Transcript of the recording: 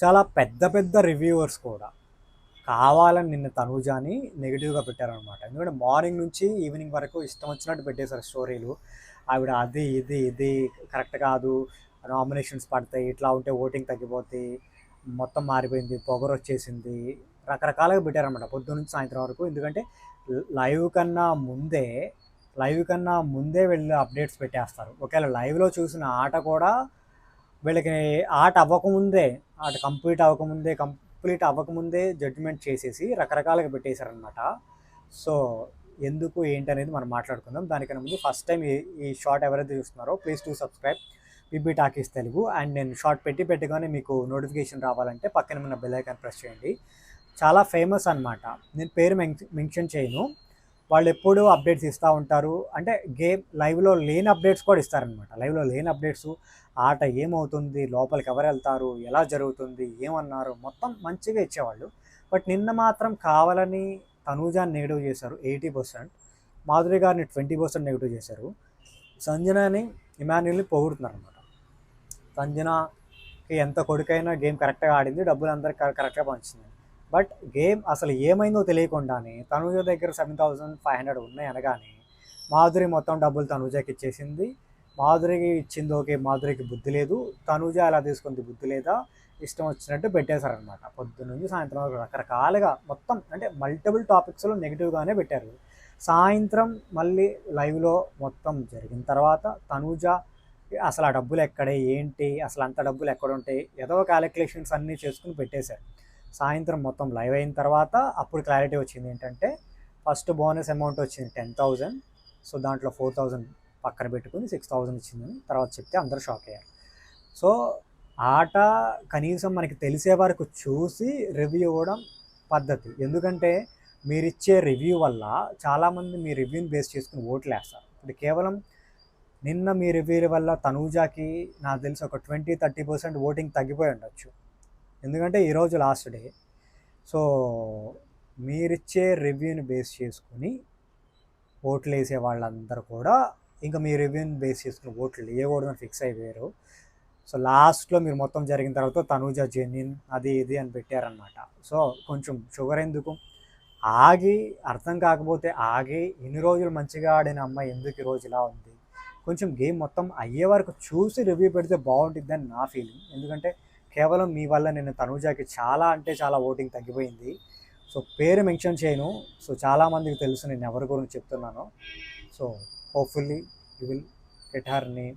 చాలా పెద్ద పెద్ద రివ్యూవర్స్ కూడా కావాలని నిన్న తనూజాని నెగిటివ్గా పెట్టారనమాట. ఎందుకంటే మార్నింగ్ నుంచి ఈవినింగ్ వరకు ఇష్టం వచ్చినట్టు పెట్టేశారు స్టోరీలు. ఆవిడ అది ఇది ఇది కరెక్ట్ కాదు, నామినేషన్స్ పడతాయి, ఇట్లా ఉంటే ఓటింగ్ తగ్గిపోతాయి, మొత్తం మారిపోయింది, పొగరు వచ్చేసింది, రకరకాలుగా పెట్టారనమాట పొద్దున్న నుంచి సాయంత్రం వరకు. ఎందుకంటే లైవ్ కన్నా ముందే వెళ్ళి అప్డేట్స్ పెట్టేస్తారు. ఒకవేళ లైవ్లో చూసిన ఆట కూడా వీళ్ళకి ఆట కంప్లీట్ అవ్వకముందే జడ్జిమెంట్ చేసేసి రకరకాలుగా పెట్టేశారనమాట. సో ఎందుకు ఏంటి అనేది మనం మాట్లాడుకుందాం. దానికన్నా ముందు ఫస్ట్ టైం ఈ షార్ట్ ఎవరైతే చూస్తున్నారో please to subscribe BB Talkies Telugu. And నేను షార్ట్ పెట్టగానే మీకు నోటిఫికేషన్ రావాలంటే పక్కన ఉన్న బెల్ ఐకాన్ ప్రెస్ చేయండి. చాలా ఫేమస్ అనమాట. నేను పేరు మెన్షన్ చేయను. వాళ్ళు ఎప్పుడూ అప్డేట్స్ ఇస్తూ ఉంటారు. అంటే గేమ్ లైవ్లో లేని అప్డేట్స్ కూడా ఇస్తారనమాట. లైవ్లో లేని అప్డేట్స్, ఆట ఏమవుతుంది, లోపలికి ఎవరు వెళ్తారు, ఎలా జరుగుతుంది, ఏమన్నారు, మొత్తం మంచిగా ఇచ్చేవాళ్ళు. బట్ నిన్న మాత్రం కావాలని తనూజాని నెగిటివ్ చేశారు 80%, మాధురి గారిని 20% నెగిటివ్ చేశారు, సంజనాని ఇమాన్యుల్ని పొగుడుతున్నారు అనమాట. సంజనాకి ఎంత కొడుకైనా గేమ్ కరెక్ట్గా ఆడింది, డబ్బులు అందరికి కరెక్ట్గా పంచింది. బట్ గేమ్ అసలు ఏమైందో తెలియకుండానే తనూజ దగ్గర 7,500 ఉన్నాయి అనగానే మాధురి మొత్తం డబ్బులు తనూజకి ఇచ్చేసింది. మాధురికి ఇచ్చింది ఓకే, మాధురికి బుద్ధి లేదు, తనూజ అలా తీసుకుంది బుద్ధి లేదా, ఇష్టం వచ్చినట్టు పెట్టేశారనమాట. పొద్దున్న నుంచి సాయంత్రం వరకు రకరకాలుగా మొత్తం అంటే మల్టిపుల్ టాపిక్స్లో నెగిటివ్గానే పెట్టారు. సాయంత్రం మళ్ళీ లైవ్లో మొత్తం జరిగిన తర్వాత తనూజ అసలు ఆ డబ్బులు ఎక్కడే ఏంటి, అసలు అంత డబ్బులు ఎక్కడ ఉంటాయి, ఏదో క్యాలిక్యులేషన్స్ అన్నీ చేసుకుని పెట్టేశారు. సాయంత్రం మొత్తం లైవ్ అయిన తర్వాత అప్పుడు క్లారిటీ వచ్చింది ఏంటంటే ఫస్ట్ బోనస్ అమౌంట్ వచ్చింది 10,000. సో దాంట్లో 4,000 పక్కన పెట్టుకుని 6,000 ఇచ్చిందని తర్వాత చెప్తే అందరూ షాక్ అయ్యారు. సో ఆట కనీసం మనకి తెలిసే వరకు చూసి రివ్యూ ఇవ్వడం పద్ధతి. ఎందుకంటే మీరిచ్చే రివ్యూ వల్ల చాలామంది మీ రివ్యూని బేస్ చేసుకుని ఓట్లు వేస్తారు. ఇప్పుడు కేవలం నిన్న మీ రివ్యూల వల్ల తనూజాకి నాకు తెలిసి ఒక 20-30% ఓటింగ్ తగ్గిపోయి ఉండొచ్చు. ఎందుకంటే ఈరోజు లాస్ట్ డే. సో మీరిచ్చే రివ్యూని బేస్ చేసుకుని ఓట్లు వేసే వాళ్ళందరూ కూడా ఇంకా మీ రివ్యూని బేస్ చేసుకుని ఓట్లు వేయకూడదని ఫిక్స్ అయిపోయారు. సో లాస్ట్లో మీరు మొత్తం జరిగిన తర్వాత తనూజ జెన్యున్ అది ఇది అని పెట్టారనమాట. సో కొంచెం షుగర్ ఎందుకు, ఆగి అర్థం కాకపోతే ఆగి ఇన్ని రోజులు మంచిగా ఆడిన అమ్మాయి ఎందుకు ఈరోజు ఇలా ఉంది, కొంచెం గేమ్ మొత్తం అయ్యే వరకు చూసి రివ్యూ పెడితే బాగుంటుందని నా ఫీలింగ్. ఎందుకంటే కేవలం మీ వల్ల నేను తనూజాకి చాలా అంటే చాలా ఓటింగ్ తగ్గిపోయింది. సో పేరు మెన్షన్ చేయను. సో చాలామందికి తెలుసు నేను ఎవరి గురించి చెప్తున్నానో. So hopefully you will get her name